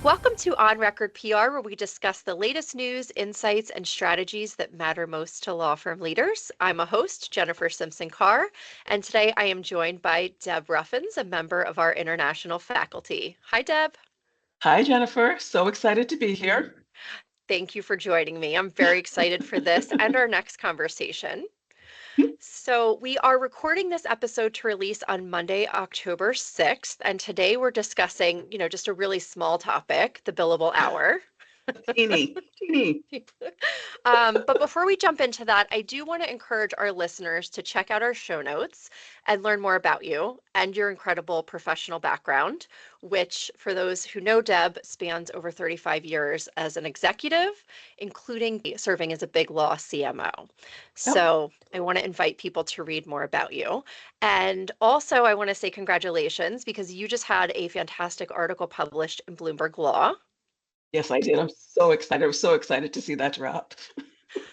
Welcome to On Record PR, where we discuss the latest news, insights, and strategies that matter most to law firm leaders. I'm a host, Jennifer Simpson Carr, and today I am joined by Deb Ruffins, a member of our international faculty. Hi, Deb. Hi, Jennifer. So excited to be here. Thank you for joining me. I'm very excited for this and our next conversation. So, we are recording this episode to release on Monday, October 6th, and today we're discussing, just a really small topic, the billable hour. Teeny, teeny. But before we jump into that, I do want to encourage our listeners to check out our show notes and learn more about you and your incredible professional background, which, for those who know Deb, spans over 35 years as an executive, including serving as a big law CMO. Yep. So I want to invite people to read more about you. And also, I want to say congratulations because you just had a fantastic article published in Bloomberg Law. Yes, I did. I'm so excited. I'm so excited to see that drop.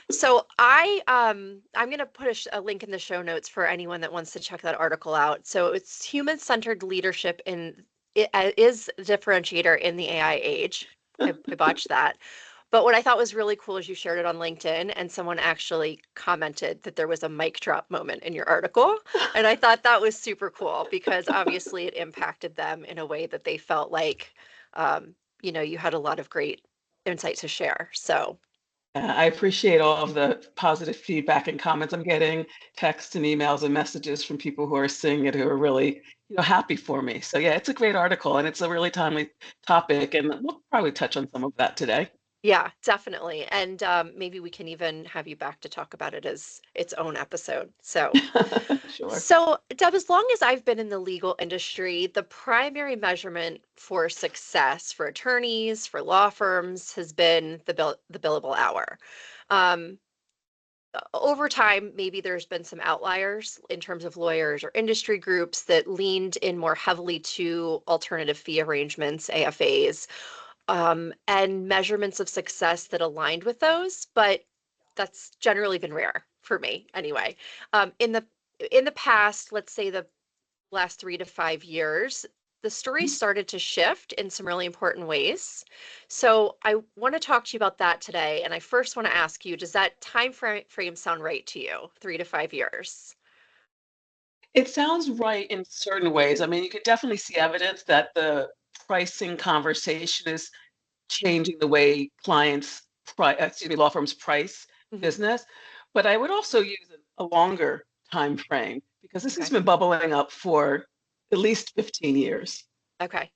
So I'm going to put a link in the show notes for anyone that wants to check that article out. So it's human-centered leadership is a differentiator in the AI age. I botched that. But what I thought was really cool is you shared it on LinkedIn and someone actually commented that there was a mic drop moment in your article. And I thought that was super cool because obviously it impacted them in a way that they felt like, you had a lot of great insight to share. So I appreciate all of the positive feedback and comments I'm getting, texts and emails and messages from people who are seeing it who are really, happy for me. So yeah, it's a great article and it's a really timely topic, and we'll probably touch on some of that today. yeah, definitely. And maybe we can even have you back to talk about it as its own episode. So, Sure. so Deb, as long as I've been in the legal industry, the primary measurement for success for attorneys, for law firms, has been the billable hour. Um, Over time, maybe there's been some outliers in terms of lawyers or industry groups that leaned in more heavily to alternative fee arrangements, AFAs, and measurements of success that aligned with those, but that's generally been rare for me anyway. Um, in the in the past, let's say the last 3 to 5 years, the story started to shift in some really important ways. So I want to talk to you about that today. And I first want to ask you, does that time frame sound right to you? 3 to 5 years? It sounds right in certain ways. I mean, you could definitely see evidence that the pricing conversation is changing the way law firms price Hmm. business. But I would also use a longer time frame because this has Okay. been bubbling up for at least 15 years. Okay.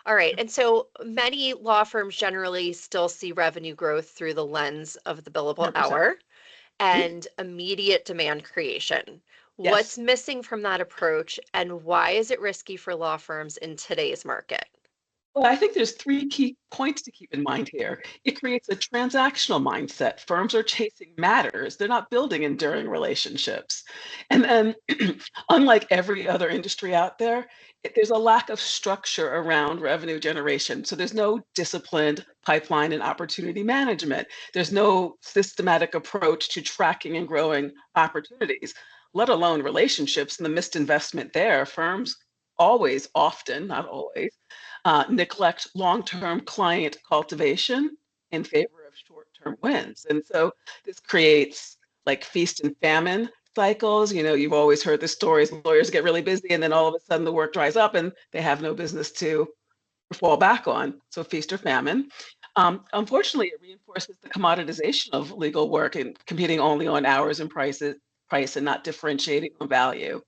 All right. And so many law firms generally still see revenue growth through the lens of the billable 100%. hour and immediate demand creation. What's Yes. missing from that approach, and why is it risky for law firms in today's market? Well, I think there's three key points to keep in mind here. It creates a transactional mindset. Firms are chasing matters, they're not building enduring relationships. And then, unlike every other industry out there, there's a lack of structure around revenue generation. So there's no disciplined pipeline and opportunity management. There's no systematic approach to tracking and growing opportunities, let alone relationships and the missed investment there. Firms always, often, not always, neglect long-term client cultivation in favor of short-term wins. And so this creates like feast and famine cycles. You've always heard the stories, lawyers get really busy and then all of a sudden the work dries up and they have no business to fall back on. So feast or famine. Unfortunately, it reinforces the commoditization of legal work and competing only on hours and price and not differentiating on value.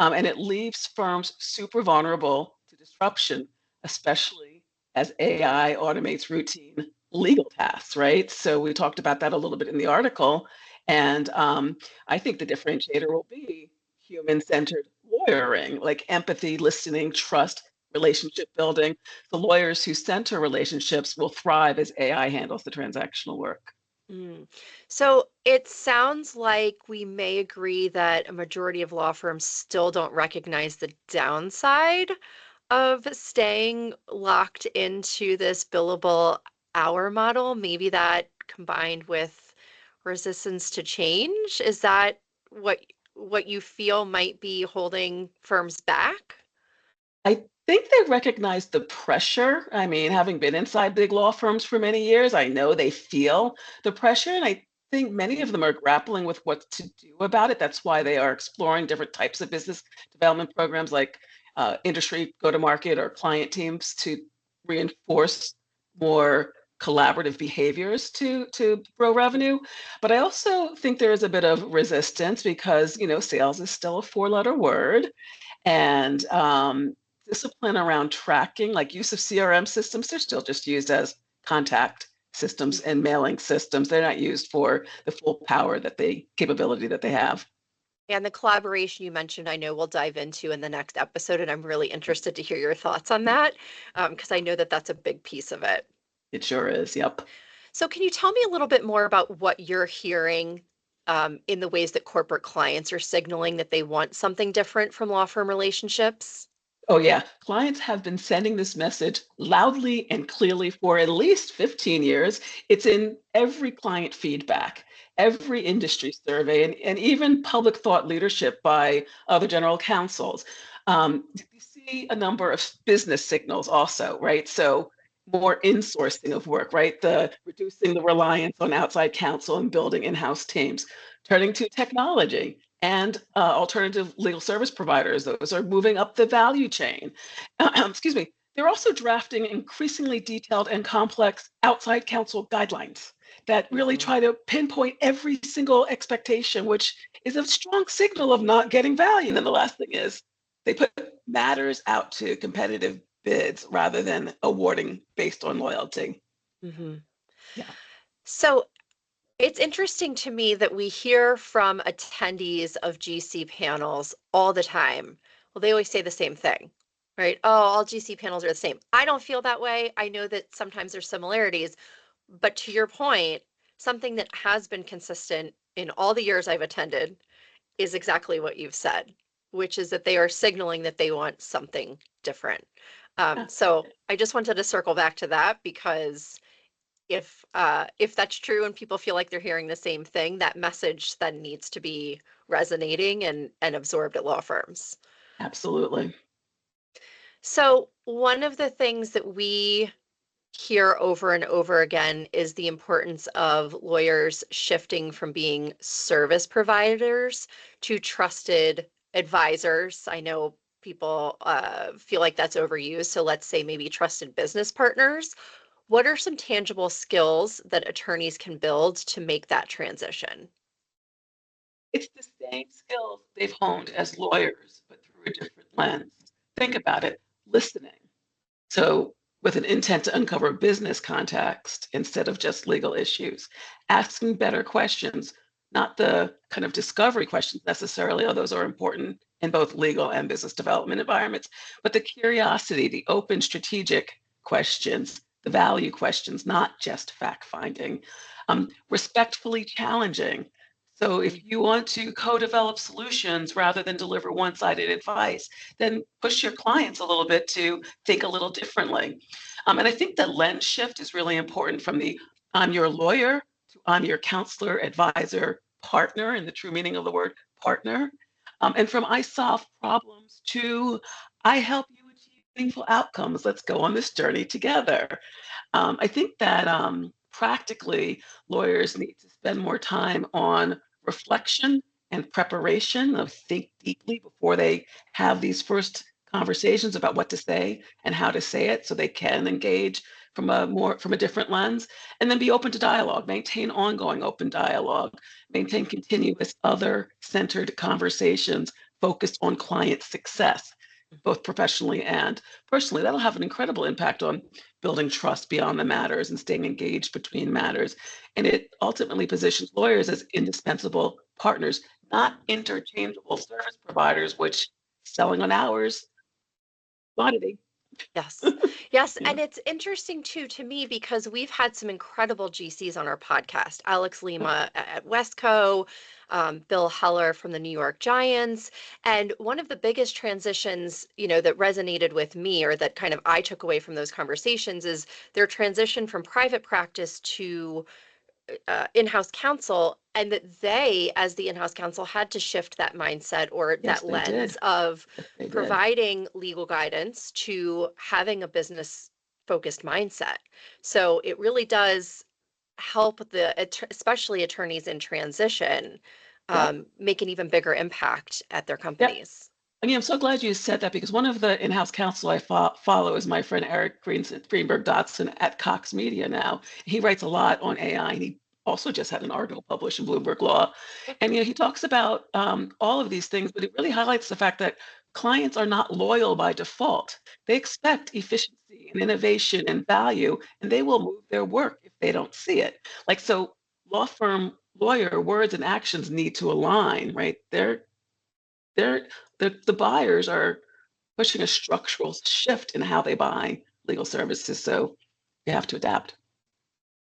And it leaves firms super vulnerable to disruption, especially as AI automates routine legal tasks, right? So we talked about that a little bit in the article. And I think the differentiator will be human centered lawyering, like empathy, listening, trust, relationship building. The lawyers who center relationships will thrive as AI handles the transactional work. Mm. So it sounds like we may agree that a majority of law firms still don't recognize the downside of staying locked into this billable hour model. Maybe that combined with resistance to change, is that what what you feel might be holding firms back? I think they recognize the pressure. I mean, having been inside big law firms for many years, I know they feel the pressure. And I think many of them are grappling with what to do about it. That's why they are exploring different types of business development programs like industry go to market or client teams to reinforce more collaborative behaviors to grow revenue. But I also think there is a bit of resistance because, sales is still a four-letter word. And discipline around tracking, like use of CRM systems, they're still just used as contact systems and mailing systems. They're not used for the full power capability that they have. And the collaboration you mentioned, I know we'll dive into in the next episode, and I'm really interested to hear your thoughts on that because I know that that's a big piece of it. It sure is. Yep. So, can you tell me a little bit more about what you're hearing in the ways that corporate clients are signaling that they want something different from law firm relationships? Oh, yeah. Clients have been sending this message loudly and clearly for at least 15 years. It's in every client feedback, every industry survey, and even public thought leadership by other general counsels. You see a number of business signals also, right? So more insourcing of work, right? The reducing the reliance on outside counsel and building in-house teams, turning to technology and alternative legal service providers. Those are moving up the value chain. Excuse me. They're also drafting increasingly detailed and complex outside counsel guidelines that really Mhm. try to pinpoint every single expectation, which is a strong signal of not getting value. And then the last thing is they put matters out to competitive bids rather than awarding based on loyalty. Mhm. Yeah. So, it's interesting to me that we hear from attendees of GC panels all the time. Well, they always say the same thing, right? Oh, all GC panels are the same. I don't feel that way. I know that sometimes there's similarities, but to your point, something that has been consistent in all the years I've attended is exactly what you've said, which is that they are signaling that they want something different. So I just wanted to circle back to that because if that's true and people feel like they're hearing the same thing, that message then needs to be resonating and absorbed at law firms. Absolutely. So one of the things that we hear over and over again is the importance of lawyers shifting from being service providers to trusted advisors. I know people feel like that's overused. So let's say maybe trusted business partners. What are some tangible skills that attorneys can build to make that transition? It's the same skills they've honed as lawyers, but through a different lens. Think about it, listening. So, with an intent to uncover business context instead of just legal issues, asking better questions, not the kind of discovery questions necessarily, although those are important in both legal and business development environments, but the curiosity, the open strategic questions, the value questions, not just fact finding, respectfully challenging. So, if you want to co develop solutions rather than deliver one sided advice, then push your clients a little bit to think a little differently. And I think that lens shift is really important from the I'm your lawyer to I'm your counselor, advisor, partner, in the true meaning of the word partner. And from I solve problems to I help you achieve meaningful outcomes. Let's go on this journey together. I think that practically lawyers need to spend more time on reflection and preparation of think deeply before they have these first conversations about what to say and how to say it so they can engage from a different lens, and then be open to dialogue, maintain ongoing open dialogue, maintain continuous other centered conversations focused on client success, both professionally and personally. That'll have an incredible impact on building trust beyond the matters and staying engaged between matters. And it ultimately positions lawyers as indispensable partners, not interchangeable service providers, which selling on hours, quantity. Yes. Yes. Yeah. And it's interesting too to me because we've had some incredible GCs on our podcast. Alex Lima at Westco, Bill Heller from the New York Giants. And one of the biggest transitions, that resonated with me or that kind of I took away from those conversations is their transition from private practice to in-house counsel, and that they, as the in-house counsel, had to shift that mindset or Yes, that they lens did. of Yes, they did. providing legal guidance to having a business focused mindset. So it really does help especially attorneys in transition, Yep. make an even bigger impact at their Yep. companies. I mean, I'm so glad you said that because one of the in-house counsel I follow is my friend Eric Greenberg Dotson at Cox Media now. He writes a lot on AI, and he also just had an article published in Bloomberg Law. And he talks about all of these things, but it really highlights the fact that clients are not loyal by default. They expect efficiency and innovation and value, and they will move their work if they don't see it. Like so, law firm lawyer words and actions need to align, right? They're the buyers are pushing a structural shift in how they buy legal services, so you have to adapt.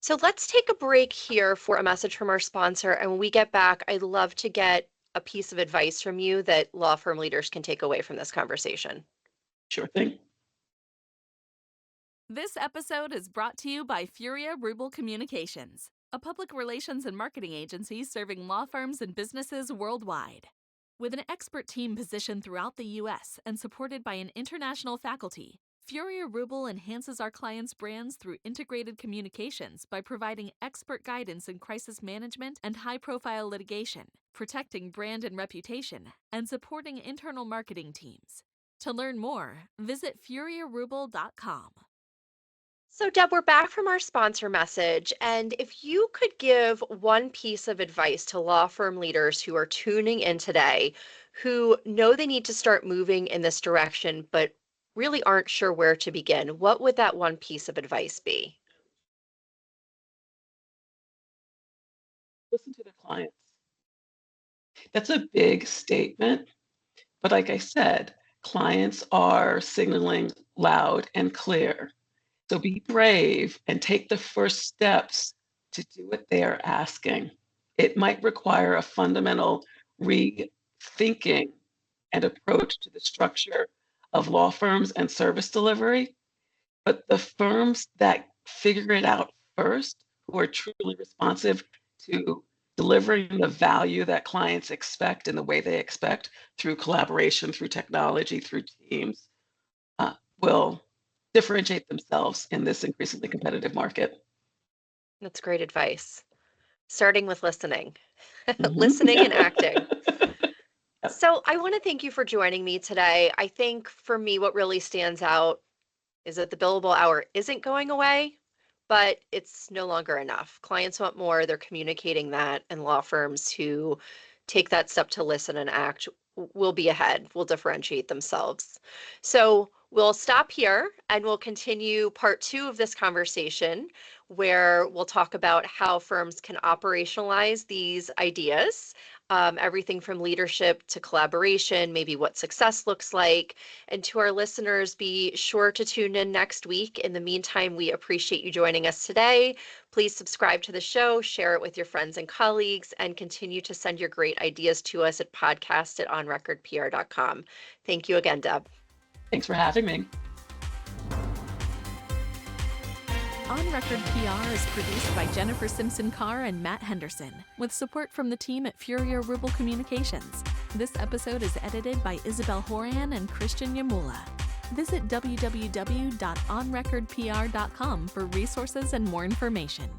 So let's take a break here for a message from our sponsor. And when we get back, I'd love to get a piece of advice from you that law firm leaders can take away from this conversation. Sure thing. This episode is brought to you by Furia Rubel Communications, a public relations and marketing agency serving law firms and businesses worldwide. With an expert team positioned throughout the U.S. and supported by an international faculty, Furia Rubel enhances our clients' brands through integrated communications by providing expert guidance in crisis management and high-profile litigation, protecting brand and reputation, and supporting internal marketing teams. To learn more, visit furiarubel.com. So, Deb, we're back from our sponsor message. And if you could give one piece of advice to law firm leaders who are tuning in today, who know they need to start moving in this direction, but really aren't sure where to begin, what would that one piece of advice be? Listen to the clients. That's a big statement, but like I said, clients are signaling loud and clear. So be brave and take the first steps to do what they are asking. It might require a fundamental rethinking and approach to the structure of law firms and service delivery. But the firms that figure it out first, who are truly responsive to delivering the value that clients expect in the way they expect through collaboration, through technology, through teams, will differentiate themselves in this increasingly competitive market. That's great advice. Starting with listening, Mhm. listening and acting. Yep. So, I want to thank you for joining me today. I think for me, what really stands out is that the billable hour isn't going away, but it's no longer enough. Clients want more, they're communicating that, and law firms who take that step to listen and act will be ahead, will differentiate themselves. So we'll stop here and we'll continue part two of this conversation where we'll talk about how firms can operationalize these ideas, everything from leadership to collaboration, maybe what success looks like. And to our listeners, be sure to tune in next week. In the meantime, we appreciate you joining us today. Please subscribe to the show, share it with your friends and colleagues, and continue to send your great ideas to us at podcast@onrecordpr.com. Thank you again, Deb. Thanks for having me. On Record PR is produced by Jennifer Simpson Carr and Matt Henderson, with support from the team at Furia Rubel Communications. This episode is edited by Isabel Horan and Christian Yamula. Visit www.onrecordpr.com for resources and more information.